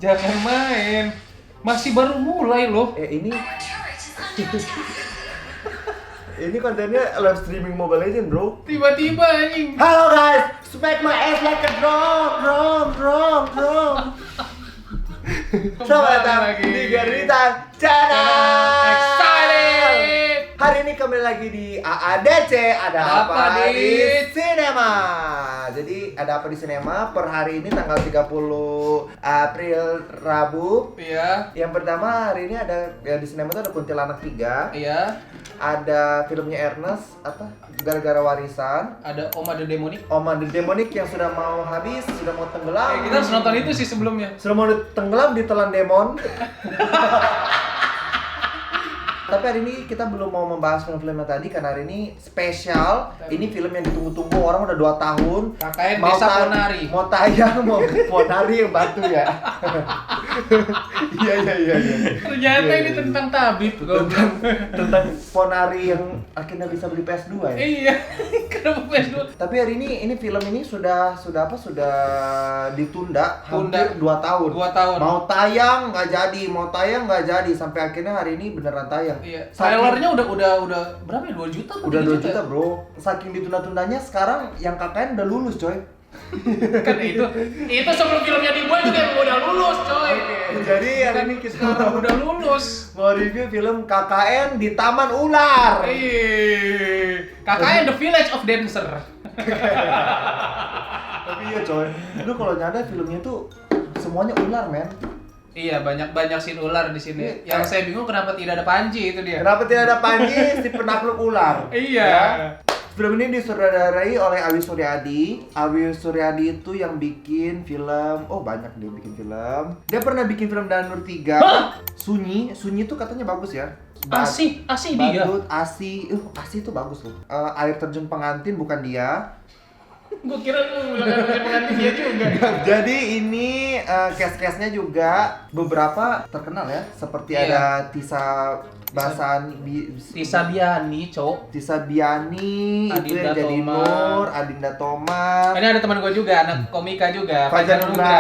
Jangan main. Masih baru mulai loh. Ini ini kontennya live streaming Mobile Legends, bro. Tiba-tiba anjing. Halo guys, smack my ass like a drum. Selamat datang di Garita Channel. Excited. Hari ini kembali lagi di AADC, ada apa di sinema. Jadi ada apa di sinema per hari ini tanggal 30 April Rabu. Iya. Yang pertama hari ini ada ya, di sinema itu ada Kuntilanak 3. Iya. Ada filmnya Ernest apa? Gara-gara warisan. Ada Oma the Demonic. Oma the Demonic yang sudah mau habis, sudah mau tenggelam. Kita harus nonton itu sih sebelumnya. Sudah mau tenggelam di telan demon. Tapi hari ini kita belum mau membahas film-filmnya tadi karena hari ini spesial. Ini film yang ditunggu-tunggu orang udah 2 tahun. KKN Desa Ponari. Mau tayang, mau ke Ponari yang bantu ya. Iya. Ternyata ini tentang tabib. Tentang Ponari yang akhirnya bisa beli PS2 ya. Iya. Kenapa PS2? Tapi hari ini film ini sudah ditunda hampir 2 tahun. 2 tahun. Mau tayang nggak jadi sampai akhirnya hari ini beneran tayang. Iya. Trailernya udah berapa ya? 2 juta? Udah 2 juta, bro. Saking ditunda-tundanya sekarang yang KKN udah lulus, coy. Kan itu sebelum filmnya dibuat juga yang udah lulus, coy. Jadi hari ini kita sekarang udah lulus. mau review film KKN di Taman Ular. KKN The Village of Dancer. Tapi iya, coy. Lu kalau nyadar filmnya tuh semuanya ular, men. Iya, banyak scene ular di sini. Iya. Yang saya bingung kenapa tidak ada Panji itu dia. Kenapa tidak ada Panji, si penakluk ular? Iya. Ya? Film ini disutradarai oleh Awi Suryadi. Awi Suryadi itu yang bikin film, banyak dia bikin film. Dia pernah bikin film Danur 3. Hah? Sunyi itu katanya bagus ya. Asih dia. Badut, Asi itu bagus loh. Air terjun pengantin bukan dia. Gua kira lu menganti dia juga. Jadi ini cast-castnya juga beberapa terkenal ya. Seperti Iya. ada Tisa Tisa Biani, Cok. Tisa Biani, itu yang Adinda jadi Thomas. Nur, Adinda Thomas. Ini ada teman gua juga, anak komika juga, Fajar Nugra.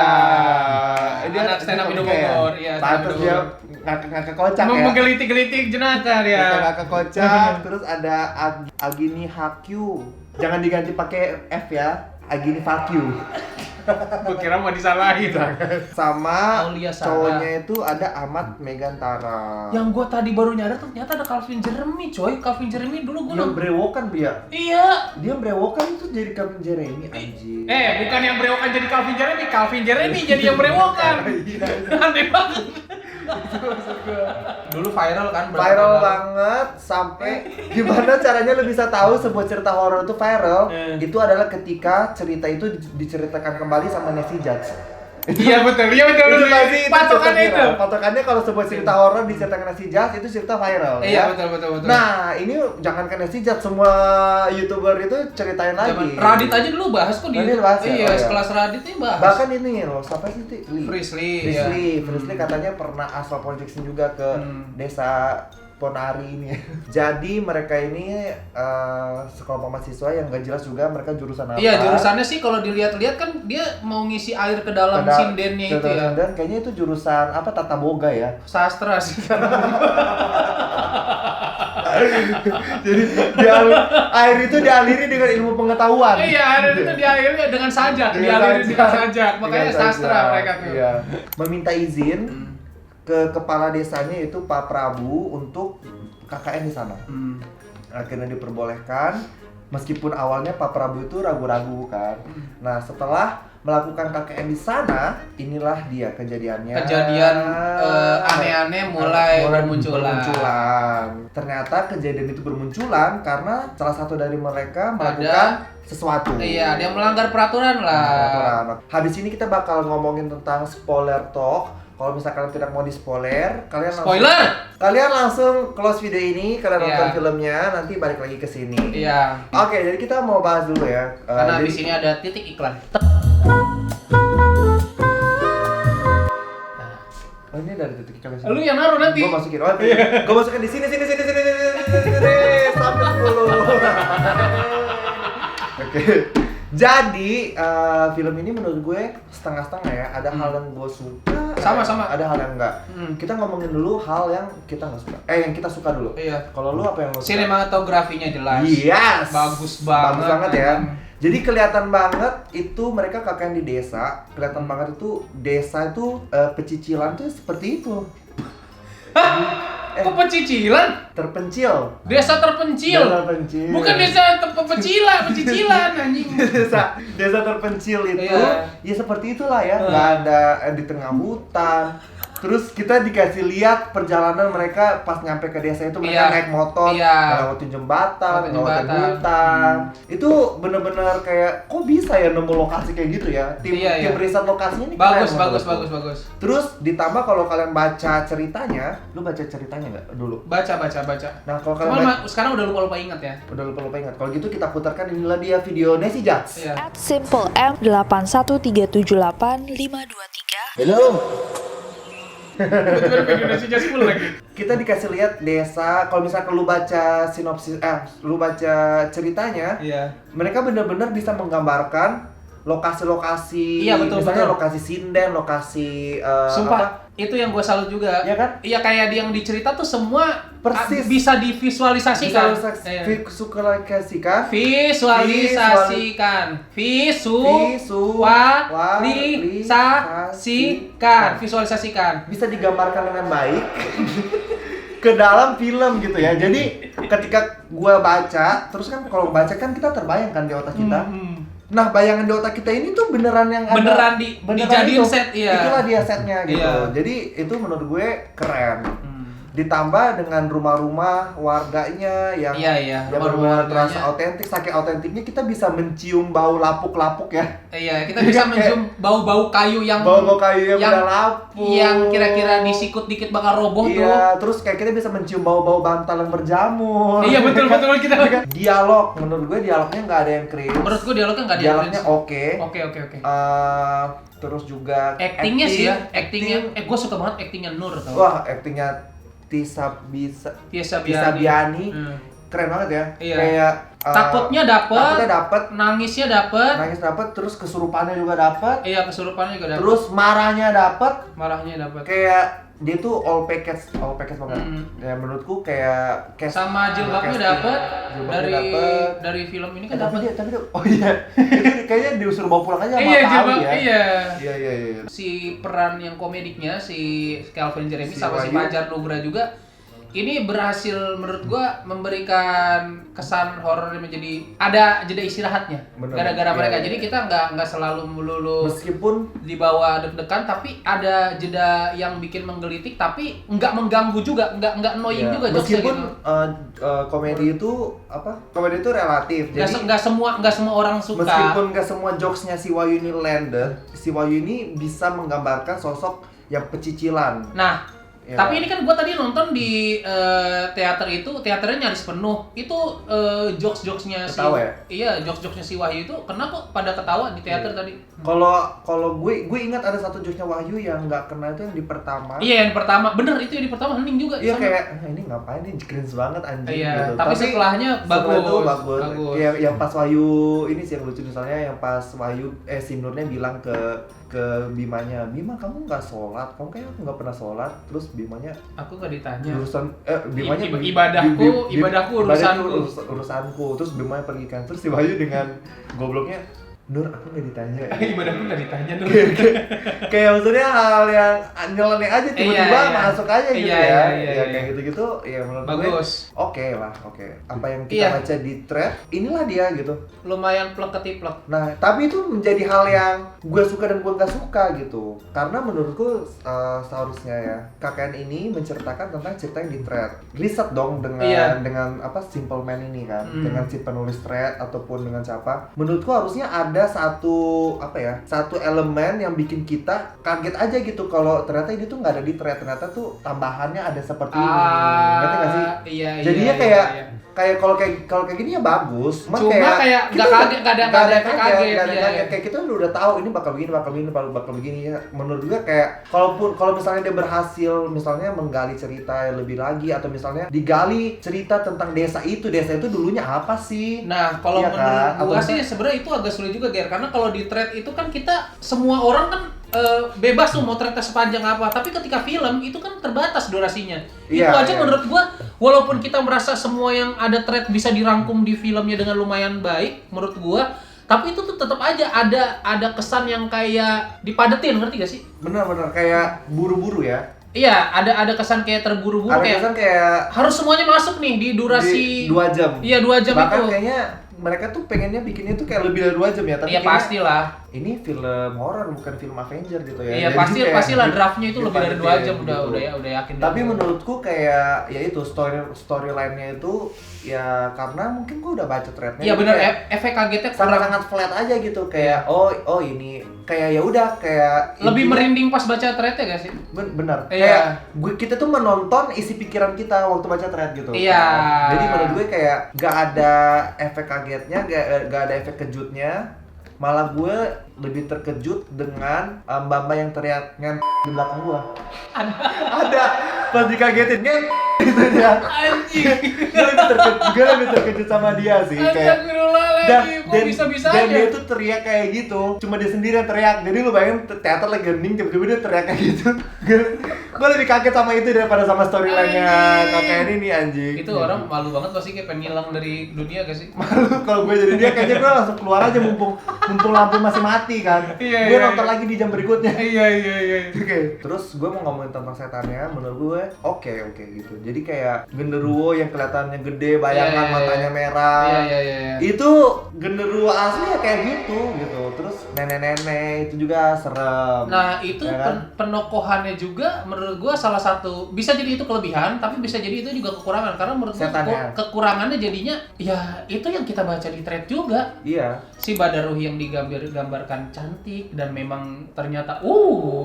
Dia anak stand up Indo Bogor, iya. Pantes dia ngakak kocak ya. Menggelitik-gelitik jenaka dia. Ngakak kocak. Terus ada Agini Hakyu. Jangan diganti pakai F ya. Agini Fakyu. Gua kira mau disalahin. Sama Aulia Sarah. cowoknya itu ada Ahmad Megantara. Yang gua tadi baru nyadar ternyata ada Calvin Jeremy, coy. Calvin Jeremy dulu gua Yang brewokan dia. Iya. Dia brewokan itu jadi Calvin Jeremy anjing. Bukan yang brewokan jadi Calvin Jeremy jadi yang brewokan. Aneh banget. Dulu viral kan, Viral banget sampai gimana caranya lu bisa tahu sebuah cerita horor itu viral? Itu adalah ketika cerita itu diceritakan kembali sama Nancy Judge. Iya betul. Itu pasti itu Patokannya cerita itu. viral. Patokannya kalau sebuah cerita horor diceritakan Nancy Judge itu cerita viral. Iya, ya? betul. Nah, ini jangankan Nancy Judge, semua YouTuber itu ceritain lagi. Radit aja dulu bahas kok di Radit YouTube. bahas ya? Iya, Oh, iya. sekelas Radit ini bahas. Bahkan ini loh, siapa sih itu? Frisly, iya. Frisly katanya pernah asal projection juga ke desa Ponari ini. Jadi mereka ini sekelompok mahasiswa yang gak jelas juga mereka jurusan apa. Iya, jurusannya sih kalau dilihat-lihat kan dia mau ngisi air ke dalam sindennya itu ya. Dan kayaknya itu jurusan apa, tata boga ya. Sastra sih. Jadi air itu dialiri dengan ilmu pengetahuan. Iya, air itu dialiri dengan sajak, dialiri dengan sajak. Makanya Dengan sastra sajak. mereka tuh. Iya. Meminta izin ke kepala desanya itu Pak Prabu untuk KKN di sana. Akhirnya diperbolehkan, meskipun awalnya Pak Prabu itu ragu-ragu kan. Nah, setelah melakukan KKN di sana, inilah dia kejadiannya. Kejadian aneh-aneh mulai bermunculan. Ternyata kejadian itu bermunculan karena salah satu dari mereka melakukan sesuatu. Iya, dia melanggar peraturan lah. Habis ini kita bakal ngomongin tentang spoiler talk. Kalau misalkan kalian tidak mau di-spoiler, kalian langsung close video ini, kalian nonton filmnya, nanti balik lagi ke sini. Iya. Oke, jadi kita mau bahas dulu ya. Karena di sini ada titik iklan. Oh, ini dari titik iklan. Lu yang naruh nanti. Gua masukin. Oke. Gua masukin di sini sampai 10. Oke. Jadi film ini menurut gue setengah-setengah ya. Ada hal yang gue suka, Sama-sama. ada hal yang enggak. Kita ngomongin dulu hal yang kita nggak suka. Yang kita suka dulu. Iya. Kalau lu apa yang lu suka? Sinematografinya jelas. Yes. Bagus banget. Bagus banget ya. Jadi kelihatan banget itu mereka kakek di desa. Kelihatan banget itu desa itu pecicilan tuh seperti itu. Kok pecicilan? Terpencil. Desa terpencil. Desa terpencil. Bukan desa pecicilan anjing. desa terpencil itu Iya. ya seperti itulah ya, nggak ada di tengah hutan. Terus kita dikasih lihat perjalanan mereka pas nyampe ke desa itu, mereka Iya. naik motor, Iya. ngelewatin jembatan, Ngelewatin ngelewatin jembatan. hutan. Itu bener-bener kayak kok bisa ya nemu lokasi kayak gitu ya. Tim Iya, tim iya. riset lokasinya ini Bagus, keren bagus, menurutku. bagus. Terus ditambah kalau kalian baca ceritanya, lu baca ceritanya nggak dulu? Baca. Nah kalau kalian Cuman sekarang udah lupa ingat ya. udah lupa ingat. Kalau gitu kita putarkan, inilah dia video Nesi Jats. Iya. @simplemM8138523. Tiba-tiba video Indonesia just full lagi. Kita dikasih lihat desa. Kalau misalkan lu baca sinopsis, lu baca ceritanya, Iya. mereka benar-benar bisa menggambarkan lokasi-lokasi. Iya, betul, misalnya betul. lokasi sinden, lokasi Sumpah, itu yang gue salut juga. Iya kan? Iya, kayak yang dicerita tuh semua Persis. bisa divisualisasikan. Iya. Visualisasikan. Visualisasikan. Visualisasikan. Bisa digambarkan dengan baik ke dalam film gitu ya. Jadi ketika gua baca, terus kan kalau baca kan kita terbayangkan di otak kita. Nah, bayangan di otak kita ini tuh beneran yang ada. Beneran dijadiin itu. set, iya. Itulah dia setnya gitu. Iya. Jadi itu menurut gue keren. Ditambah dengan rumah-rumah warganya yang Iya. yang Rumah-rumah benar-benar terasa warganya. autentik. Saking autentiknya kita bisa mencium bau lapuk-lapuk ya. Iya, kita bisa Kayak- mencium bau-bau kayu yang Bau-bau kayu yang yang- udah lapuk. yang kira-kira disikut dikit bakal roboh tuh. Iya, terus kayak kita bisa mencium bau-bau bantal yang berjamur. Iya, betul kita. Dialog, menurut gue dialognya nggak ada yang cringe. Menurut gue dialognya nggak ada Dialognya yang oke. Oke. Terus juga Actingnya sih ya, actingnya. Gue suka banget actingnya Nur tau. Wah, actingnya Tiesa Tiesa Biani. Hmm. Keren banget ya. Iya. Kayak Takutnya takutnya dapet, dapet, nangisnya dapet, nangis dapet, terus kesurupannya juga dapet, iya kesurupannya juga dapet, terus marahnya dapet. marahnya dapet. Kayak dia tuh all package banget. Hmm. Ya menurutku kayak Sama jilbabnya casting. dapet Jilbabnya dapet. dari film ini kan Tapi dapet. dia, oh iya, itu kayaknya disuruh bawa pulang aja sama Iya, Pak jilbab, Ali ya. iya. Iya. Si peran yang komediknya si Calvin Jeremy Si sama si Wahyu. Fajar Nugra juga ini berhasil menurut gua memberikan kesan horor yang menjadi ada jeda istirahatnya Bener. gara-gara Iya, mereka. iya. Jadi kita nggak selalu melulu Meskipun di bawah deg-degan, tapi ada jeda yang bikin menggelitik tapi nggak mengganggu juga, nggak annoying ya, juga jokesnya meskipun gitu. komedi itu apa? Komedi itu relatif. Jadi Nggak semua orang suka. meskipun nggak semua jokesnya si Wahyu ini landed, si Wahyu ini bisa menggambarkan sosok yang pecicilan. Nah, Ya. tapi ini kan gua tadi nonton di teater itu, teaternya nyaris penuh. Itu jokes-jokesnya Ketawa ya? Iya, jokes-jokesnya si Wahyu itu kena kok pada ketawa di teater Iya. tadi. Kalau gue ingat ada satu jokesnya Wahyu yang nggak kena itu yang di pertama. Iya, yang pertama. Bener itu yang di pertama hening juga. Iya sama. kayak ini ngapain nih cringe banget anjing Iya, gitu. tapi setelahnya setelah itu bagus. bagus. Kayak yang pas Wahyu ini sih yang lucu misalnya yang pas Wahyu si Nurnya bilang ke Bimanya, Bima kamu nggak sholat, kamu kayak aku nggak pernah sholat. Terus Bimanya Aku nggak ditanya. urusan Bimanya Ibadahku urusanku. urusanku. Terus Bimanya pergi kan, terus si Wahyu dengan gobloknya, Nur aku nggak ditanya. Ibadahku nggak ditanya tuh. Kayak maksudnya hal yang nyeleneh aja tiba-tiba Iya. masuk aja gitu Iya, ya. iya, Ya iya. kayak gitu-gitu ya menurut gue Bagus. oke lah, oke. Apa yang kita Iya. baca di thread, inilah dia gitu. Lumayan plek-ketiplek. Nah, tapi itu menjadi hal yang gue suka dan gue gak suka gitu. Karena menurutku seharusnya ya KKN ini menceritakan tentang cerita yang di thread. Riset dong dengan Iya. dengan apa Simple Man ini kan, Hmm. dengan si penulis thread ataupun dengan siapa. Menurutku harusnya ada satu elemen yang bikin kita kaget aja gitu kalau ternyata ini tuh nggak ada di thread, ternyata tuh tambahannya ada seperti ini. Ngerti nggak sih? Iya. Jadinya iya, kayak iya. kayak kalau kayak gini ya bagus. Cuma kayak kita nggak kaget, nggak ada efek kaget, iya. Kayak kita udah tahu ini bakal begini ya. Menurut gue kayak kalau misalnya dia berhasil misalnya menggali cerita yang lebih lagi atau misalnya digali cerita tentang desa itu dulunya apa sih? Nah, kalau Iya menurut kan? gua Atau sih sebenarnya itu agak sulit juga, Ger, karena kalau di thread itu kan kita semua orang kan bebas tuh mau threadnya sepanjang apa, tapi ketika film itu kan terbatas durasinya. Iya, Itu aja iya. menurut gua, walaupun kita merasa semua yang ada thread bisa dirangkum di filmnya dengan lumayan baik, menurut gua, tapi itu tuh tetap aja ada kesan yang kayak dipadetin, ngerti gak sih? benar kayak buru-buru ya. Iya, ada kesan kayak terburu-buru, Ada kayak kesan kayak harus semuanya masuk nih di durasi 2 jam. Iya, 2 jam Bahkan itu. kayaknya mereka tuh pengennya bikinnya tuh kayak lebih dari 2 jam ya, tapi Iya kayaknya pastilah. ini film horor bukan film Avenger gitu ya. Iya, Jadi kayak pastilah draftnya itu lebih dari 2 dipadetin jam gitu. udah yakin. Tapi menurutku kayak ya itu storyline-nya itu ya karena mungkin gua udah baca thread-nya. Iya jadi benar, kayak efek kagetnya kurang. sangat flat aja gitu kayak oh ini kayak ya udah kayak Lebih intinya- merinding pas baca threadnya gak sak sih? bener Iya. kayak kita tuh menonton isi pikiran kita waktu baca thread gitu. Iya. Jadi menurut gue kayak gak ada efek kagetnya, gak ada efek kejutnya. Malah gue lebih terkejut dengan mbak-mbak yang teriak ngen di belakang gue. Ada pas dikagetin ngen gitu dia. Anjing. Gue lebih terkejut sama dia sih kayak Astagfirullahaladzim, kok bisa-bisanya? dan dia tuh teriak kayak gitu, cuma dia sendiri yang teriak. Jadi lu bayangin teater lagi hening, tiba-tiba dia teriak kayak gitu. Gue lebih kaget sama itu daripada sama storyline-nya kakak ini nih anjing. Itu orang malu banget pasti kayak pengen hilang dari dunia gak sih? Malu kalau gue jadi dia kayaknya gue langsung keluar aja mumpung lampu masih mati kan. Iya, Gue iya, nonton iya. lagi di jam berikutnya. Iya. Oke. Terus gue mau ngomongin tentang setannya, menurut gue oke gitu. Jadi kayak genderuwo yang kelihatannya gede, bayangan Iya. matanya merah. Iya. Itu genderuwo asli ya kayak gitu. Terus nenek-nenek itu juga serem. Nah itu Ya kan? penokohannya juga menurut gua salah satu, bisa jadi itu kelebihan tapi bisa jadi itu juga kekurangan, karena menurut gua Setannya. kekurangannya jadinya ya itu yang kita baca di thread juga. Iya. Si Badaruhi yang digambarkan cantik dan memang ternyata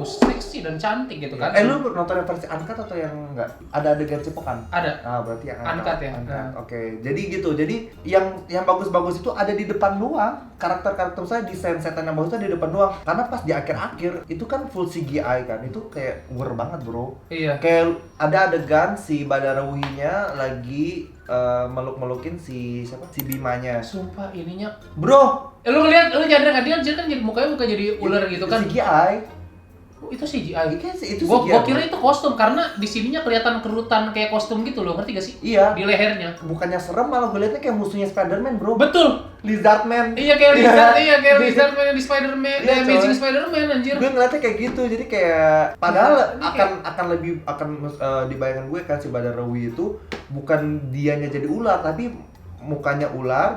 seksi dan cantik gitu kan. Lu nonton yang versi uncut atau yang enggak? Ada adegan cipokan? Ada. Ah, berarti yang Uncut ya? Uncut. Nah. Oke. Jadi gitu. Jadi yang bagus-bagus itu ada di depan doang. Karakter-karakter saya desain setan yang bagus itu ada di depan doang. Karena pas di akhir-akhir itu kan full CGI kan. Itu kayak war banget, Bro. Iya. Kayak ada adegan si Badaruhinya lagi meluk-melukin si siapa? Si Bimanya. Sumpah ininya. Bro, Lu ngeliat, lu nyadar nggak dia kan jadi mukanya bukan jadi ular gitu kan? CGI. Oh, itu CGI. Itu Gua CGI. kira itu kostum karena di sininya kelihatan kerutan kayak kostum gitu loh, ngerti gak sih? Iya. Di lehernya. Bukannya serem malah gue liatnya kayak musuhnya Spider-Man, Bro. Betul. Lizardman. Iya kayak Lizardman yang di Spider-Man, Iya, Amazing coy. Spider-Man anjir. Gue ngeliatnya kayak gitu, jadi kayak padahal Ini akan di bayangan gue kan si Badaruhi itu bukan dianya jadi ular tapi mukanya ular,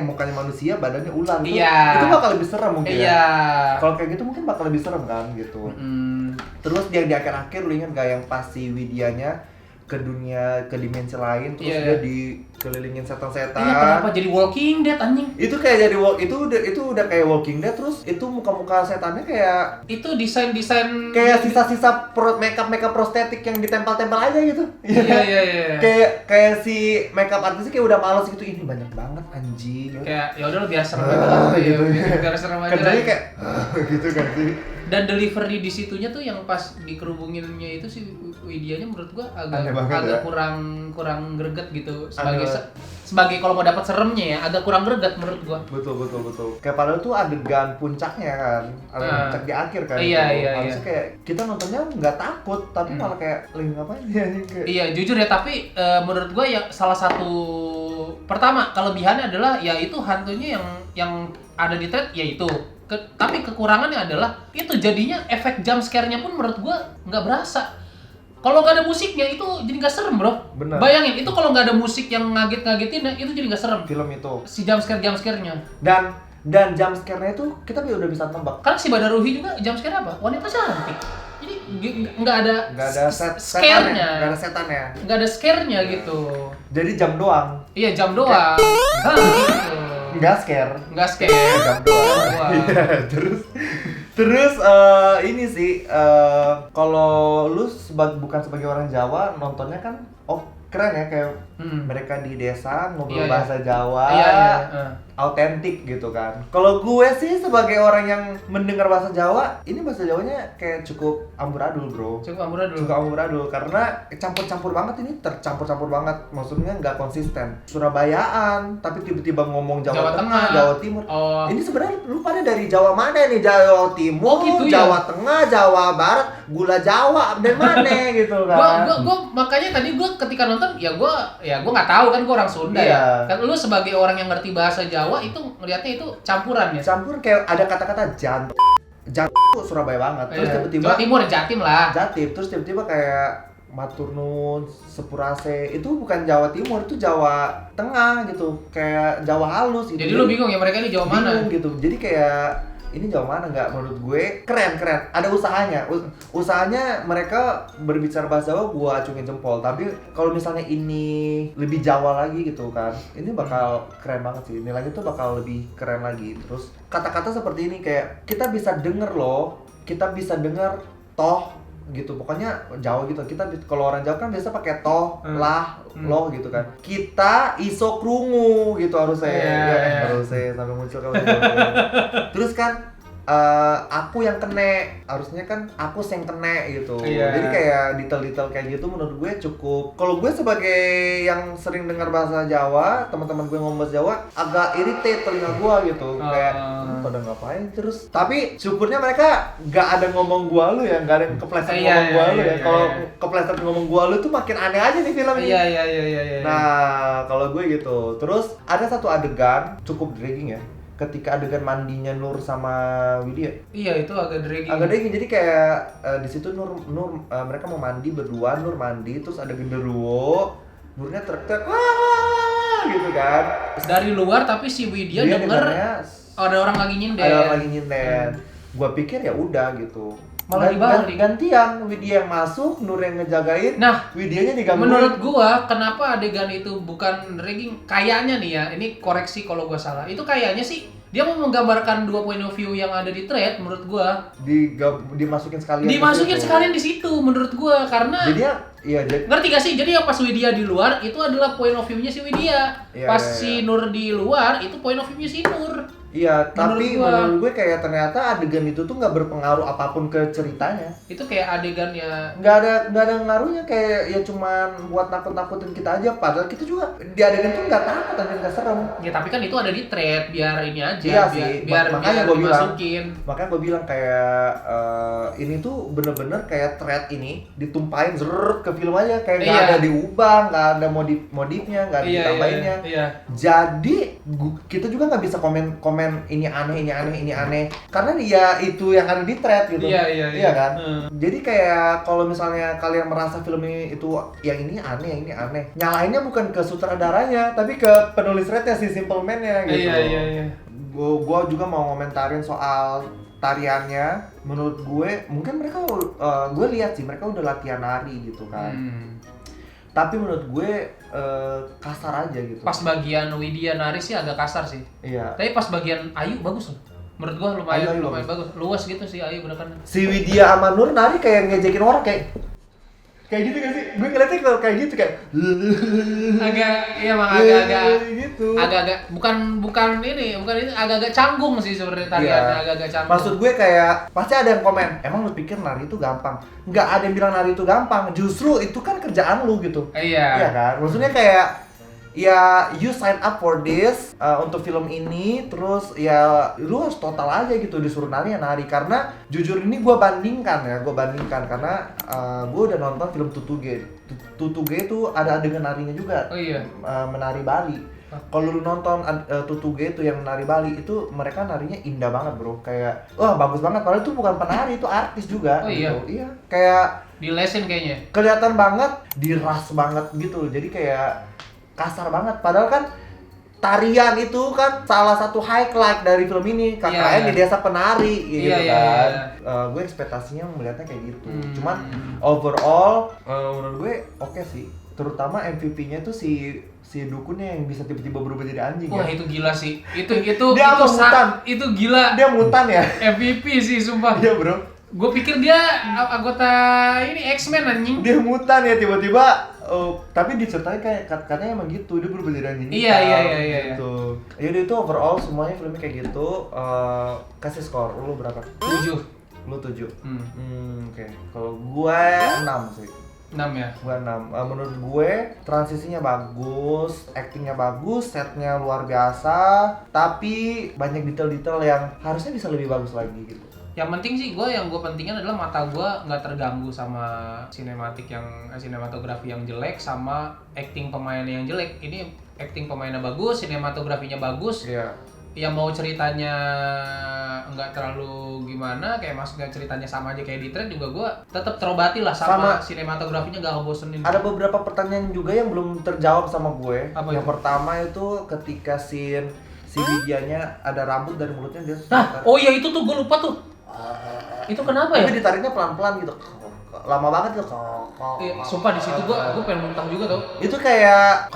mukanya manusia, badannya ular. Iya. Itu bakal lebih serem mungkin. Iya. Ya. Kalau kayak gitu mungkin bakal lebih serem kan gitu. Mm. Terus yang di akhir-akhir lu ingat gak yang pas si Widyanya ke dimensi lain terus Iya. dia dikelilingin setan-setan. Iya, kenapa jadi Walking Dead anjing? Itu kayak jadi itu udah kayak Walking Dead, terus itu muka-muka setannya kayak Itu desain kayak sisa-sisa makeup prostetik yang ditempel-tempel aja gitu. Iya. Kayak si makeup artisnya kayak udah males gitu. Ini banyak banget anjing. Kayak ya udah biar serem aja lah gitu. biar serem aja lah. Kerjanya kayak gitu kan sih. Dan delivery di situnya tuh yang pas dikerubunginnya itu si Widyanya menurut gua Aneh banget ya. kurang greget gitu Aneh sebagai kalau mau dapat seremnya ya agak kurang greget menurut gua. Betul. Kayak padahal tuh adegan puncaknya kan, puncak di akhir kan. Iya, gitu. iya. Harusnya kayak kita nontonnya nggak takut, tapi malah kayak ngapain ya nih kayak. Iya jujur ya, tapi menurut gua ya salah satu pertama kelebihannya adalah ya itu hantunya yang ada di thread ya itu. Tapi kekurangannya adalah itu jadinya efek jump scare-nya pun menurut gua nggak berasa. Kalau nggak ada musiknya itu jadi nggak serem, Bro. Bener. Bayangin itu kalau nggak ada musik yang ngaget-ngagetin itu jadi nggak serem. Film itu. Si jump scare-nya. Dan jump scare-nya itu kita udah bisa tebak. Karena si Badaruhi juga jump scare apa? Wanita cantik. Jadi nggak ada scare-nya. Nggak ada setannya. Nggak ada scare-nya gitu. Jadi jam doang. Iya jam doang. Gitu. Nggak scare. Nggak scare. Jam doang. Doang. Iya, terus ini sih kalau lu bukan sebagai orang Jawa nontonnya kan keren ya kayak mereka di desa ngobrol Iya, bahasa Jawa. Iya. Autentik gitu kan. Kalau gue sih sebagai orang yang mendengar bahasa Jawa, ini bahasa Jawanya kayak cukup amburadul, bro. Cukup amburadul. Cukup amburadul karena campur-campur banget, ini tercampur-campur banget. Maksudnya nggak konsisten. Surabayaan, tapi tiba-tiba ngomong Jawa Tengah, Jawa Timur. Oh. Ini sebenarnya lu pada dari Jawa mana nih? Jawa Timur, gitu ya? Jawa Tengah, Jawa Barat, gula Jawa dan mana gitu kan. Gua makanya tadi gua ketika nonton gua nggak tahu kan, gua orang Sunda Iya. ya. Kan lu sebagai orang yang ngerti bahasa Jawa itu ngelihatnya itu campuran ya. Campur kayak ada kata-kata jantung. Jantung tuh Surabaya banget. Terus Iya. tiba-tiba Jawa Timur, Jatim lah. Jatim, terus tiba-tiba kayak Maturnuun, Sepurase, itu bukan Jawa Timur, itu Jawa Tengah gitu, kayak Jawa halus gitu. Jadi lu bingung ya mereka ini Jawa mana? Bingung gitu, jadi kayak ini Jawa mana nggak? Menurut gue keren, ada usahanya. Usahanya mereka berbicara bahasa Jawa, gue acungin jempol. Tapi kalau misalnya ini lebih Jawa lagi gitu kan, ini bakal keren banget sih. Nilainya tuh bakal lebih keren lagi. Terus kata-kata seperti ini kayak kita bisa denger loh, kita bisa denger toh gitu. Pokoknya Jawa gitu. Kita kalau orang Jawa kan biasa pakai toh, lah, loh gitu kan. Kita iso krungu gitu harusnya. Harusnya sampai muncul kalau terus kan aku yang kene, harusnya kan aku yang kene gitu. Jadi kayak detail-detail kayak gitu menurut gue cukup. Kalau gue sebagai yang sering dengar bahasa Jawa, teman-teman gue ngomong bahasa Jawa, agak irritate telinga gue gitu. Kayak pada ngapain terus. Tapi syukurnya mereka nggak ada ngomong gua lu ya, nggak ada yang kepleset ngomong gua lu ya. Kalau kepleset ngomong gua lu tuh makin aneh aja nih film ini. Iya. Nah, kalau gue gitu. Terus ada satu adegan cukup dragging ya. Ketika adegan mandinya Nur sama Widya. Iya, itu agak dragging. Agak dragging. Jadi kayak di situ Nur mereka mau mandi berdua, Nur mandi terus ada genderuwo. Nurnya teriak gitu kan. Dari luar tapi si Widya denger ada orang lagi nyinden. Gua pikir ya udah gitu. Malah dibalik. Gantian, Widya yang masuk, Nur yang ngejagain. Nah, Widyanya digangguin. menurut gua kenapa adegan itu bukan dragging? Kayaknya nih ya, ini koreksi kalau gua salah. Itu kayaknya sih dia mau menggambarkan dua point of view yang ada di thread menurut gua. Dimasukin sekalian. Dimasukin sekalian di situ menurut gua karena ngerti gak sih? Jadi yang pas Widya di luar itu adalah point of view-nya si Widya. Si Nur di luar itu point of view-nya si Nur. Iya, tapi menurut gue kayak ternyata adegan itu tuh nggak berpengaruh apapun ke ceritanya. Itu kayak adegannya nggak ada ngaruhnya, kayak ya cuman buat nakut-nakutin kita aja. Padahal kita juga di adegan tuh nggak takut, nggak serem. Ya tapi kan itu ada di thread biar ini aja. Iya sih. Makanya gue bilang kayak ini tuh bener-bener kayak thread ini ditumpahin zrrr ke film aja, kayak nggak ada diubah, nggak ada modifnya, nggak ada ditambahinnya. Jadi kita juga nggak bisa komen ini aneh karena ya itu yang ada di thread gitu. Iya kan. Jadi kayak kalau misalnya kalian merasa film ini itu yang ini aneh, nyalainnya bukan ke sutradaranya tapi ke penulis threadnya, si Simple Man-nya gitu. Iya. Gua juga mau ngomentarin soal tariannya. Menurut gue mungkin mereka gue lihat sih mereka udah latihan nari gitu kan. Tapi menurut gue kasar aja gitu. Pas bagian Widya nari sih agak kasar sih. Iya. Tapi pas bagian Ayu bagus loh. Menurut gua lumayan bagus. Luas gitu sih Ayu bener kan. Si Widya sama Nur nari kayak ngejekin orang kayak gitu gak sih? Gue ngeliatnya kalau kayak gitu kayak agak gitu. Agak bukan ini agak canggung sih sebenarnya tariannya, agak canggung. Maksud gue kayak pasti ada yang komen, emang lu pikir nari itu gampang? Nggak ada yang bilang nari itu gampang, justru itu kan kerjaan lu gitu. Iya kan? Maksudnya kayak ya you sign up for this untuk film ini, terus ya lu harus total aja gitu, disuruh nari ya nari. Karena jujur ini gue bandingkan karena gue udah nonton film Tutuge itu ada adegan narinya juga. Menari Bali. Kalau lu nonton Tutuge itu yang menari Bali itu mereka narinya indah banget bro, kayak wah bagus banget, padahal itu bukan penari, itu artis juga gitu. Iya, kayak dilesin kayaknya. Kelihatan banget, diras banget gitu. Jadi kayak kasar banget, padahal kan tarian itu kan salah satu highlight dari film ini. KKN di desa penari gitu kan. Gue ekspektasinya melihatnya kayak gitu. Cuman overall menurut gue oke sih. Terutama MVP-nya tuh si dukunnya yang bisa tiba-tiba berubah jadi anjing. Wah, itu gila sih. Itu dia mutan. Itu gila. Dia mutan ya. MVP sih sumpah. Iya, bro. Gue pikir dia anggota ini X-Men anjing. Dia mutan ya tiba-tiba. Tapi diceritain kayak katanya emang gitu, dia berubah jadi anjing Iya. gitu. Yaudah itu overall semuanya filmnya kayak gitu. Kasih skor, lu berapa? 7. Lu 7. Oke. Kalau gue 6 sih. 6 ya? Gue 6. Menurut gue transisinya bagus, actingnya bagus, setnya luar biasa, tapi banyak detail-detail yang harusnya bisa lebih bagus lagi gitu. Yang penting sih yang gue pentingin adalah mata gue nggak terganggu sama sinematografi yang jelek sama acting pemainnya yang jelek. Ini acting pemainnya bagus, sinematografinya bagus. Iya. Ya mau ceritanya nggak terlalu gimana, kayak maksudnya ceritanya sama aja kayak di Thread juga gue tetap terobati lah sama sinematografinya nggak ngebosenin. Ada beberapa pertanyaan juga yang belum terjawab sama gue. Apa yang itu? pertama itu ketika si Widianya ada rambut dari mulutnya dia. Oh iya itu tuh gue lupa tuh. Itu kenapa ya? Tapi ditariknya pelan-pelan gitu. Lama banget gitu. Sumpah di situ gue pengen muntah juga tau. Itu kayak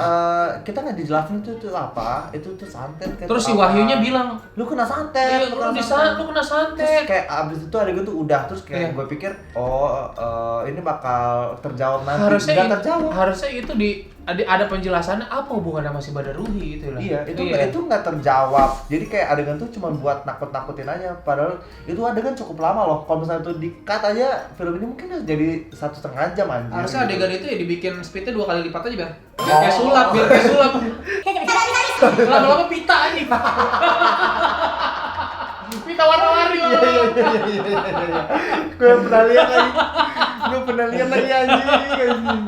kita nggak dijelasin itu apa. Itu tuh santet kayak Terus si apa. Wahyunya bilang, Lu kena santet. lu kena Terus santet. kayak abis itu adegan tuh udah, terus kayak gue pikir ini bakal terjawab nanti. Nggak terjawab. Harusnya itu ada penjelasannya apa hubungan sama si Badaruhi itu lah. Iya, itu nggak terjawab. Jadi kayak adegan tuh cuma buat nakut-nakutin aja. Padahal itu adegan cukup lama loh. Kalau misalnya tuh di-cut aja, film ini mungkin harus jadi 1,5 jam anjir. Harusnya gitu. adegan itu ya dibikin speednya 2 kali lipat aja biar kayak sulap, Lama-lama pita aja. Pita warna-warni. Iya. Gue pernah lihat lagi anjing.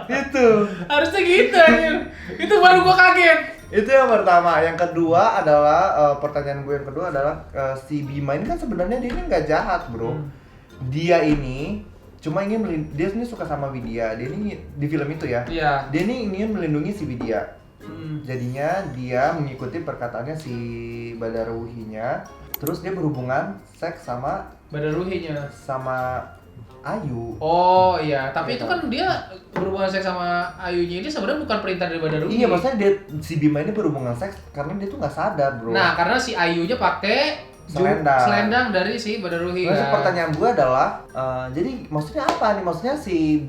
Itu. Harusnya gitu anjir. Itu baru gua kaget. Itu yang pertama. Yang kedua adalah pertanyaan gue yang kedua adalah si Bima ini kan sebenarnya dia ini nggak jahat, bro. Dia ini cuma ingin dia ini suka sama Widya. Dia ini di film itu ya. Iya. Dia ini ingin melindungi si Widya. Jadinya dia mengikuti perkataannya si Badaruhinya. Terus dia berhubungan seks sama Badaruhinya. Ayu. Oh iya, tapi Iya, itu kan dia berhubungan seks sama Ayunya ini sebenarnya bukan perintah dari Badaruhi. Iya, maksudnya si Bima ini berhubungan seks karena dia tuh nggak sadar, bro. Nah, karena si Ayunya pakai selendang dari si Badaruhi. Terus pertanyaan gue adalah, jadi maksudnya apa nih? Maksudnya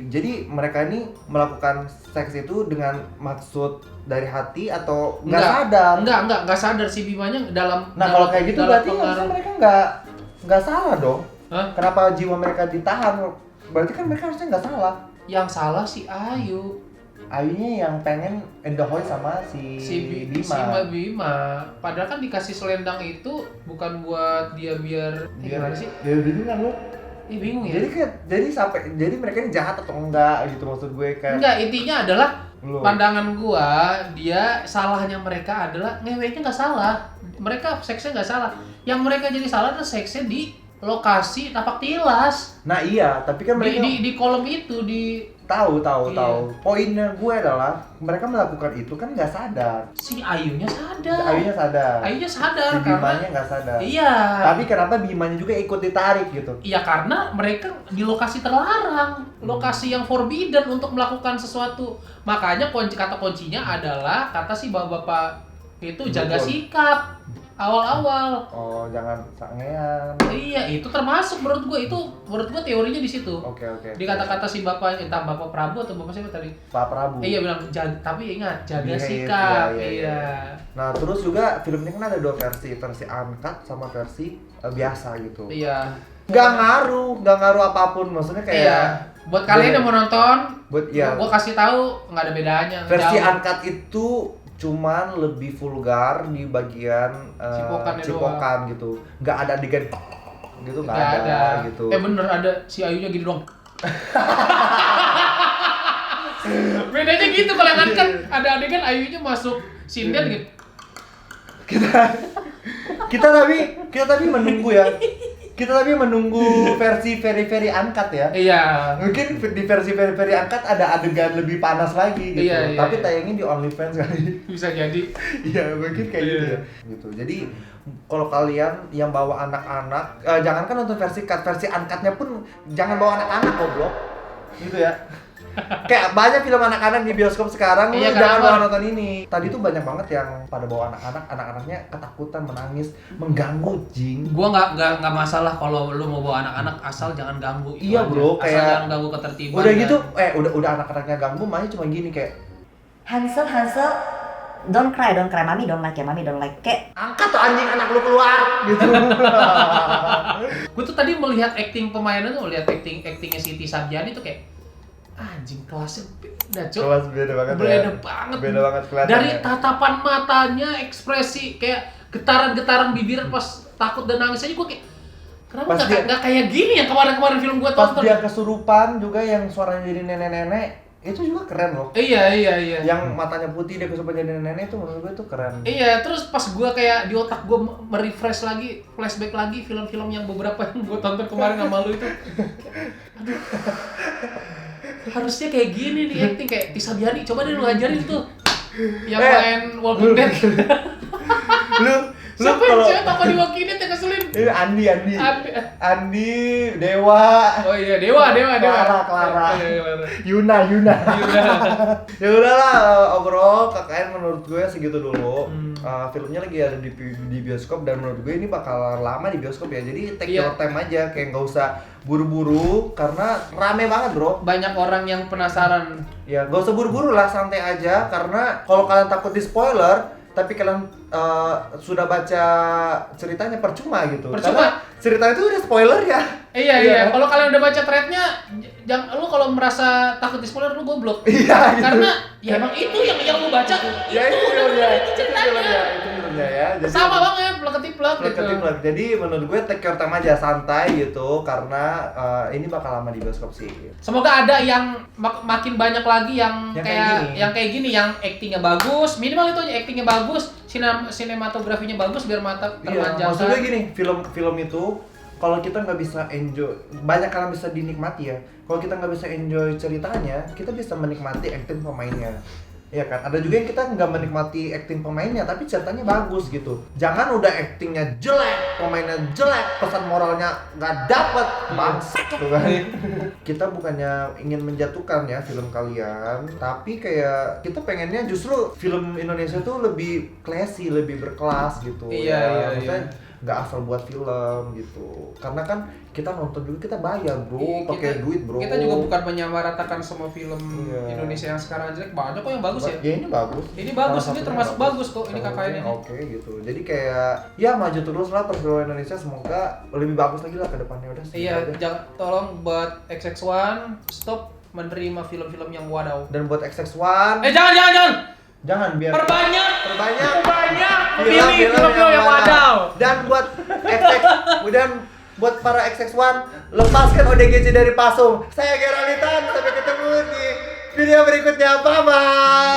jadi mereka ini melakukan seks itu dengan maksud dari hati atau nggak sadar? Enggak sadar si Bimanya dalam. Nah kalau kayak gitu berarti harusnya mereka nggak salah dong. Hah? Kenapa jiwa mereka ditahan? Berarti kan mereka harusnya nggak salah. Yang salah si Ayu. Ayunya yang pengen endohoy sama si Bima. Si Mbak Bima. Padahal kan dikasih selendang itu bukan buat dia biar gimana sih? Dia bingung kan lu? Bingung ya. Jadi mereka ini jahat atau enggak gitu maksud gue kayak. Enggak, intinya adalah Loh. pandangan gua dia salahnya mereka adalah ngeweknya nggak salah. Mereka seksnya nggak salah. Yang mereka jadi salah adalah seksnya di lokasi tapak tilas. Nah iya, tapi kan mereka di kolom itu di tahu. Iya. Poinnya gue adalah mereka melakukan itu kan nggak sadar. si Ayunya sadar. Ayunya sadar. Si Si Bimanya nggak sadar. Iya. Tapi kenapa Bimanya juga ikut ditarik gitu? Iya karena mereka di lokasi terlarang, lokasi yang forbidden untuk melakukan sesuatu. Makanya kata kuncinya adalah kata si bapak-bapak itu jaga sikap awal-awal. Oh, jangan sangean. Iya, itu termasuk menurut gue teorinya di situ. Oke. Di kata-kata si bapak, entah bapak Prabu atau bapak siapa tadi? Pak Prabu. Iya bilang tapi ingat jaga Behave, sikap. iya. Nah, terus juga film ini kan ada 2 versi uncut sama versi biasa gitu. Iya. Nggak ngaruh apapun, maksudnya kayak Iya. Buat kalian yang mau nonton, gua kasih tahu nggak ada bedanya. versi jauh. uncut itu cuman lebih vulgar di bagian cipokan gitu. Nggak ada adegan gitu, nggak ada gitu. Bener ada si Ayunya gini dong. Bedanya gitu kalau yang kan ada adegan Ayunya masuk sinden gitu. Kita tapi menunggu ya. Kita tapi menunggu versi very uncut ya. Iya. Mungkin di versi very uncut ada adegan lebih panas lagi gitu. Iya, Tapi iya. tayangin di OnlyFans kali. Bisa jadi. Iya, mungkin kayak gitu ya. Gitu. Jadi kalau kalian yang bawa anak-anak, jangankan nonton versi cut, versi uncutnya pun jangan bawa anak-anak goblok. Gitu ya. Kayak banyak film anak-anak di bioskop sekarang, lu Iya, jangan kenapa? bawa nonton ini. Tadi tuh banyak banget yang pada bawa anak-anaknya ketakutan, menangis, mengganggu jing. Gua nggak masalah kalau lu mau bawa anak-anak, asal jangan ganggu itu Iya, aja. bro, Asal kayak jangan ganggu ketertiban. Udah dan- gitu, udah anak-anaknya ganggu, mainnya cuma gini kayak Hansel, don't cry, mami don't like, kayak angkat tuh anjing anak lu keluar gitu. Gue tuh tadi melihat acting pemainnya tuh, melihat actingnya Siti Sarjani tuh kayak anjing kelasnya beda, Cuk. Kelas beda banget ya. Beda banget. Beda banget kelihatannya. Dari tatapan matanya, ekspresi kayak getaran-getaran bibir pas takut dan nangis aja gue kayak kenapa Pas dia- nggak kayak gini yang kemarin-kemarin film gue Pas tonton. dia kesurupan juga yang suaranya jadi nenek-nenek, itu juga keren loh. Iya. Yang matanya putih dia kesurupan jadi nenek itu menurut gue itu keren. Iya, terus pas gue kayak di otak gue merefresh lagi, flashback lagi film-film yang beberapa yang gue tonton kemarin sama lu itu. Aduh. Harusnya kayak gini nih acting, kayak Tisa Biani, coba deh lu ajarin tuh. Yang main Walking Dead. Lu Siapa yang kalau cewek apa di Walking Dead yang ngeselin? ini Andi, Andi. Dewa, Oh iya, Dewa. Clara. Iya. Yuna. Ya udahlah, overall KKN menurut gue segitu dulu. Filmnya lagi ada di bioskop dan menurut gue ini bakal lama di bioskop ya. Jadi take Iya. your time aja, kayak nggak usah buru-buru karena rame banget bro. Banyak orang yang penasaran. Ya nggak usah buru-buru lah, santai aja karena kalau kalian takut di spoiler tapi kalian sudah baca ceritanya percuma gitu. Percuma. Karena ceritanya itu udah spoiler ya. Iya. Kalau kalian udah baca threadnya, jangan lu kalau merasa takut di spoiler lu goblok. Iya, gitu. Karena ya emang itu yang lu baca. Ya itu filmnya, itu filmnya ya. Jadi Sama banget, plek-ketiplek gitu. plek-ketiplek. Jadi menurut gue take your time aja, santai gitu karena ini bakal lama di bioskop sih. Semoga ada yang makin banyak lagi yang Yang kayak gini. yang actingnya bagus, minimal itu aja actingnya bagus, sinematografinya bagus biar mata Iya, termanjakan. maksudnya gini, film itu kalau kita nggak bisa enjoy, banyak kalian bisa dinikmati ya. Kalau kita nggak bisa enjoy ceritanya, kita bisa menikmati acting pemainnya. Iya kan? Ada juga yang kita nggak menikmati acting pemainnya, tapi ceritanya bagus gitu. Jangan udah actingnya jelek, pemainnya jelek, pesan moralnya nggak dapet, bangsat tuh kan. Kita bukannya ingin menjatuhkan ya film kalian, tapi kayak kita pengennya justru film Indonesia tuh lebih classy, lebih berkelas gitu. Iya. Maksudnya nggak asal buat film gitu. Karena kan kita nonton juga kita bayar bro, Iya, pakai duit bro. Kita juga bukan menyamaratakan semua film Iya. Indonesia yang sekarang jelek, banyak kok yang bagus ya. Ya ini bagus. Ini bagus, Salah ini satunya termasuk bagus kok, ini Salah KKN satunya ini. Oke gitu. Jadi kayak ya maju terus lah perfilman Indonesia, semoga lebih bagus lagi lah ke depannya udah sih. Iya, aja. tolong buat XX1 stop menerima film-film yang wadaw. Dan buat XX1 Jangan. biar Perbanyak film-film film-film yang wadaw. Dan buat XX dan buat para XX1 lepaskan ODGJ dari Pasung. Saya Geralitan, sampai ketemu di video berikutnya. Bye bye.